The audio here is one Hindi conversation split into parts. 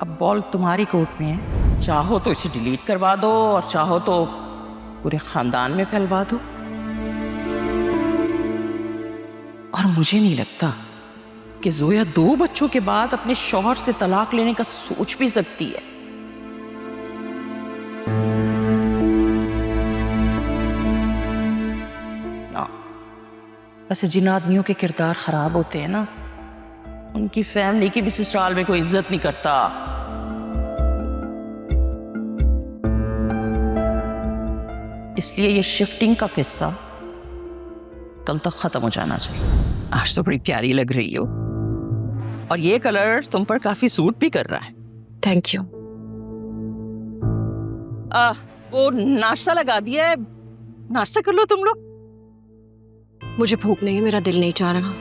अब बॉल तुम्हारी कोर्ट में है, चाहो तो इसे डिलीट करवा दो और चाहो तो पूरे खानदान में फैलवा दो। और मुझे नहीं लगता कि जोया 2 बच्चों के बाद अपने शौहर से तलाक लेने का सोच भी सकती है। ना, वैसे जिन आदमियों के किरदार खराब होते हैं ना, उनकी फैमिली की भी ससुराल में कोई इज्जत नहीं करता। इसलिए ये शिफ्टिंग का किस्सा कल तक खत्म हो जाना चाहिए। आज तो बड़ी प्यारी लग रही हो और ये कलर तुम पर काफी सूट भी कर रहा है। Thank you. वो नाश्ता लगा दिया है, नाश्ता कर लो तुम लोग। मुझे भूख नहीं है, मेरा दिल नहीं चाह रहा।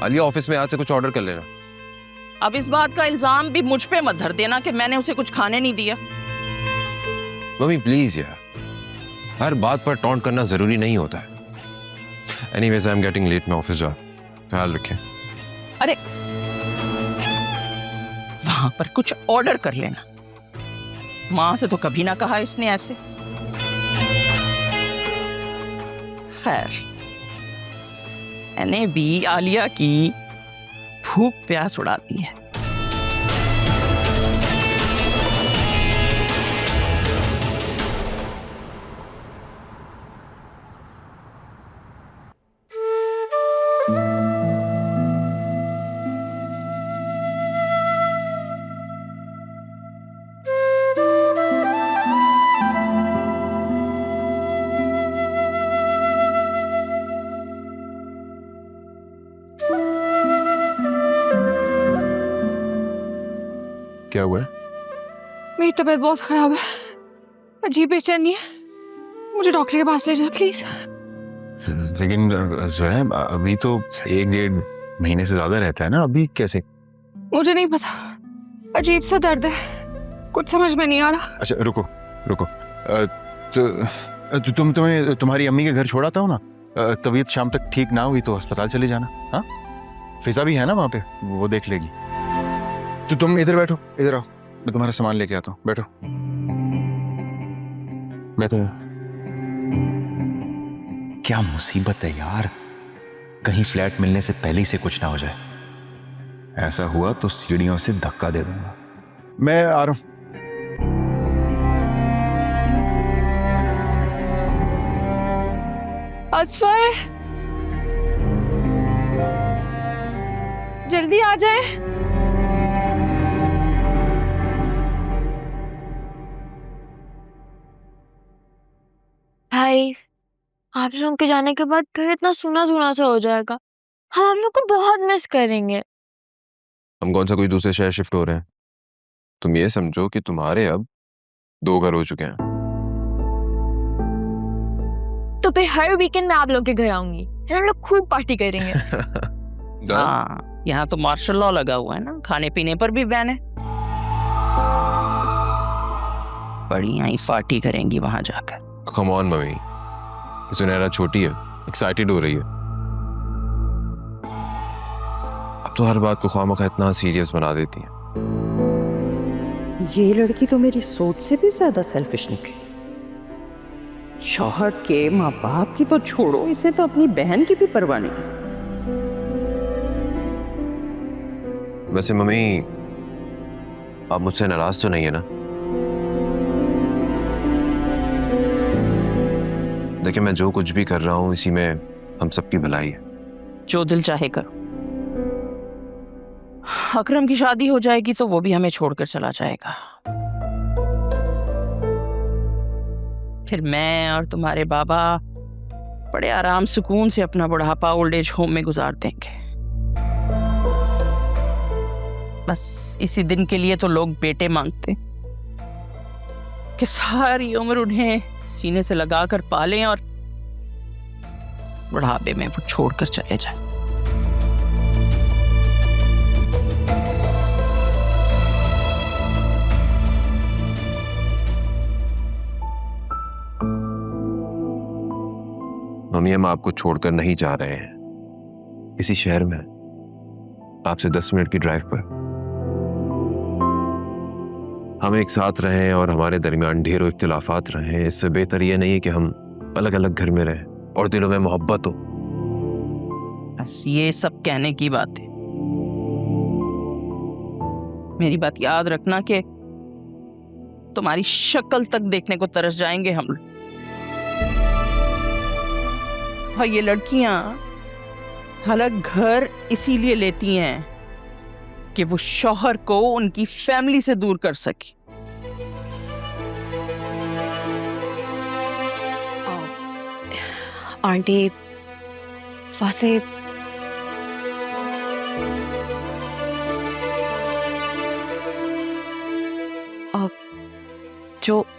आलिया ऑफिस में आज से कुछ ऑर्डर कर लेना। अब इस बात का इल्जाम भी मुझ पे मत धर देना कि मैंने उसे कुछ खाने नहीं दिया। मम्मी प्लीज यार, हर बात पर टॉन्ट करना जरूरी नहीं होता है। Anyways I am getting late, मैं ऑफिस जा, ख्याल रखें। अरे वहां पर कुछ ऑर्डर कर लेना। मां से तो कभी ना कहा इसने ऐसे। खैर, मैंने भी आलिया की भूख प्यास उड़ा दी है। क्या हुआ है? मेरी तबीयत बहुत खराब है, अजीब बेचैनी है, मुझे डॉक्टर के पास ले जाए प्लीज। लेकिन जोया, अभी तो 1-1.5 महीने से ज्यादा रहता है ना, अभी कैसे? मुझे नहीं पता, अजीब सा दर्द है, कुछ समझ में नहीं आ रहा। अच्छा रुको रुको, तो तुम्हारी अम्मी के घर छोड़ा था ना, तबीयत शाम तक ठीक ना हुई तो अस्पताल चले जाना। हाँ, फिजा भी है ना वहां पे, वो देख लेगी। तो तुम इधर बैठो, इधर आओ, मैं तुम्हारा सामान लेके आता हूँ, बैठो बैठो। क्या मुसीबत है यार, कहीं फ्लैट मिलने से पहले ही से कुछ ना हो जाए। ऐसा हुआ तो सीढ़ियों से धक्का दे दूंगा। मैं आ रहा हूं। असफर, जल्दी आ जाए। भाई, आप लोगों के जाने के बाद घर इतना सूना सूना सा हो जाएगा। हम आप लोग को बहुत मिस करेंगे। हम कौन सा कोई दूसरे शहर शिफ्ट हो रहे हैं? तुम ये समझो कि तुम्हारे अब 2 घर हो चुके हैं। तो फिर हर वीकेंड में आप लोग के घर आऊंगी, फिर हम लोग खूब पार्टी करेंगे। हाँ, यहाँ तो मार्शल लॉ लगा हुआ है ना, खाने पीने पर भी बैन है। बढ़िया ही पार्टी करेंगी वहां जाकर। कम ऑन मम्मी, सुनहरा छोटी है, एक्साइटेड हो रही है। अब तो हर बात को खामखा इतना सीरियस बना देती है। ये लड़की तो मेरी सोच से भी ज्यादा सेल्फिश निकली। शौहर के माँ बाप की तो छोड़ो, इसे तो अपनी बहन की भी परवाह नहीं। वैसे मम्मी, आप मुझसे नाराज तो नहीं है ना? देखिए, मैं जो कुछ भी कर रहा हूं इसी में हम सबकी भलाई है। जो दिल चाहे करो। अकरम की शादी हो जाएगी तो वो भी हमें छोड़कर चला जाएगा। फिर मैं और तुम्हारे बाबा बड़े आराम सुकून से अपना बुढ़ापा ओल्ड एज होम में गुजार देंगे। बस इसी दिन के लिए तो लोग बेटे मांगते कि सारी उम्र उन्हें सीने से लगाकर पालें और बुढ़ापे में वो छोड़कर चले जाएं। मम्मी, हम आपको छोड़कर नहीं जा रहे हैं। इसी शहर में आपसे 10 मिनट की ड्राइव पर। हम एक साथ रहें और हमारे दरमियान ढेरों इख्तिलाफात रहें, इससे बेहतर ये नहीं है कि हम अलग अलग घर में रहें और दिलों में मोहब्बत हो। बस ये सब कहने की बात है। मेरी बात याद रखना कि तुम्हारी शक्ल तक देखने को तरस जाएंगे हम लोग। और ये लड़कियां अलग घर इसीलिए लेती हैं कि वो शौहर को उनकी फैमिली से दूर कर सके। आंटी वैसे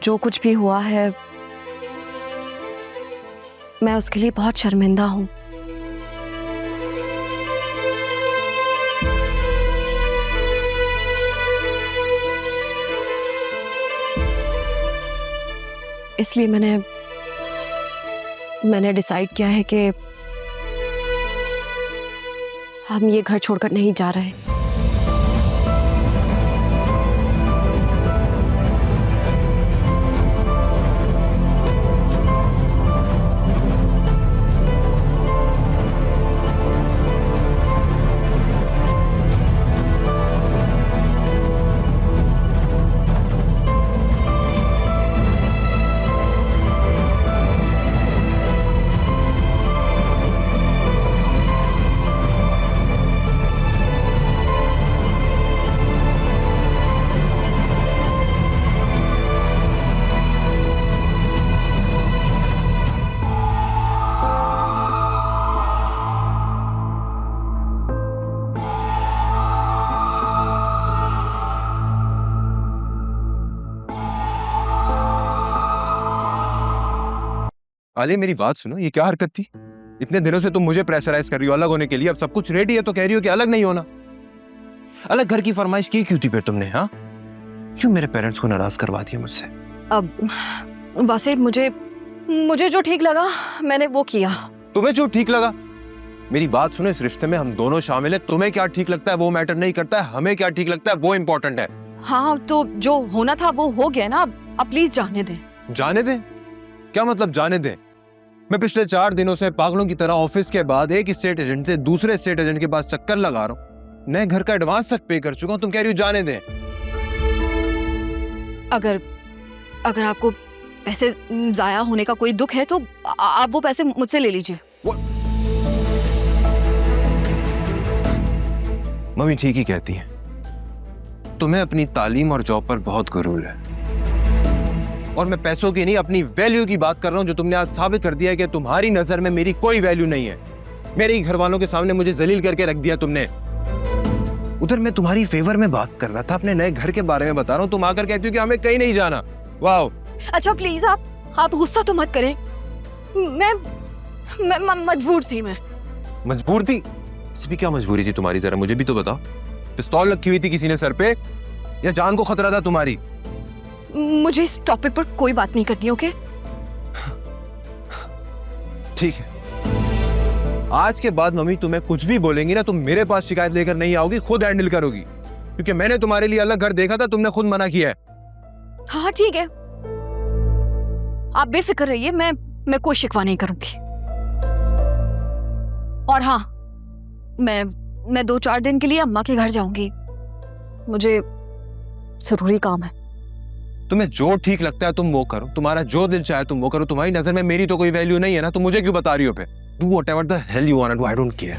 जो कुछ भी हुआ है मैं उसके लिए बहुत शर्मिंदा हूं। इसलिए मैंने डिसाइड किया है कि हम ये घर छोड़कर नहीं जा रहे। आलिया मेरी बात सुनो, ये क्या हरकत थी? इतने दिनों से तुम मुझे प्रेशराइज कर रही हो अलग होने के लिए, अब सब कुछ रेडी है तो कह रही हो कि अलग नहीं होना। अलग घर की फरमाइश की क्यों थी फिर तुमने? हाँ, क्यों मेरे पेरेंट्स को नाराज करवा दिया मुझसे? अब वैसे मुझे जो ठीक लगा मैंने वो किया। तुम्हें जो ठीक लगा? मेरी बात सुनो, इस रिश्ते में हम दोनों शामिल हैं। तुम्हें क्या ठीक लगता है वो मैटर नहीं करता है, हमें क्या ठीक लगता है वो इम्पोर्टेंट है। हाँ तो जो होना था वो हो गया ना, अब प्लीज जाने दें। जाने दें? क्या मतलब जाने दें? मैं पिछले 4 दिनों से पागलों की तरह ऑफिस के बाद एक स्टेट एजेंट से दूसरे स्टेट एजेंट के पास चक्कर लगा रहा हूँ, नए घर का एडवांस तक पे कर चुका हूँ, तुम कह रही हो जाने दें? अगर आपको पैसे जाया होने का कोई दुख है तो आप वो पैसे मुझसे ले लीजिए। मम्मी ठीक ही कहती हैं, तुम्हें अपनी तालीम और जॉब पर बहुत गुरूर है, और मैं पैसों की नहीं अपनी वैल्यू की बात कर रहा हूं, जो तुमने आज साबित कर दिया है कि तुम्हारी नजर में मेरी कोई वैल्यू नहीं है। मेरे ही घर वालों के सामने मुझे जलील करके रख दिया तुमने। उधर मैं तुम्हारी फेवर में बात कर रहा था, अपने नए घर के बारे में बता रहा हूं, तुम आकर कहती हो कि हमें कहीं नहीं जाना। वाह। अच्छा प्लीज आप गुस्सा तो मत करें, मैं मजबूर थी। मैं मजबूर थी? इसमें क्या मजबूरी थी तुम्हारी, जरा मुझे भी तो बताओ। पिस्तौल रखी हुई थी किसी ने सर पे, या जान को खतरा था तुम्हारी? मुझे इस टॉपिक पर कोई बात नहीं करनी, ओके? ठीक है, आज के बाद मम्मी तुम्हें कुछ भी बोलेंगी ना, तुम मेरे पास शिकायत लेकर नहीं आओगी, खुद हैंडल करोगी, क्योंकि मैंने तुम्हारे लिए अलग घर देखा था, तुमने खुद मना किया है। हाँ ठीक है, आप बेफिक्र रहिए, मैं कोई शिकवा नहीं करूंगी। और हाँ, मैं 2-4 दिन के लिए अम्मा के घर जाऊंगी, मुझे जरूरी काम है। तुम्हें जो ठीक लगता है तुम वो करो, तुम्हारा जो दिल चाहे तुम वो करो। तुम्हारी नजर में मेरी तो कोई वैल्यू नहीं है ना, तुम मुझे क्यों बता रही हो? पे do whatever the hell you want to, I don't care.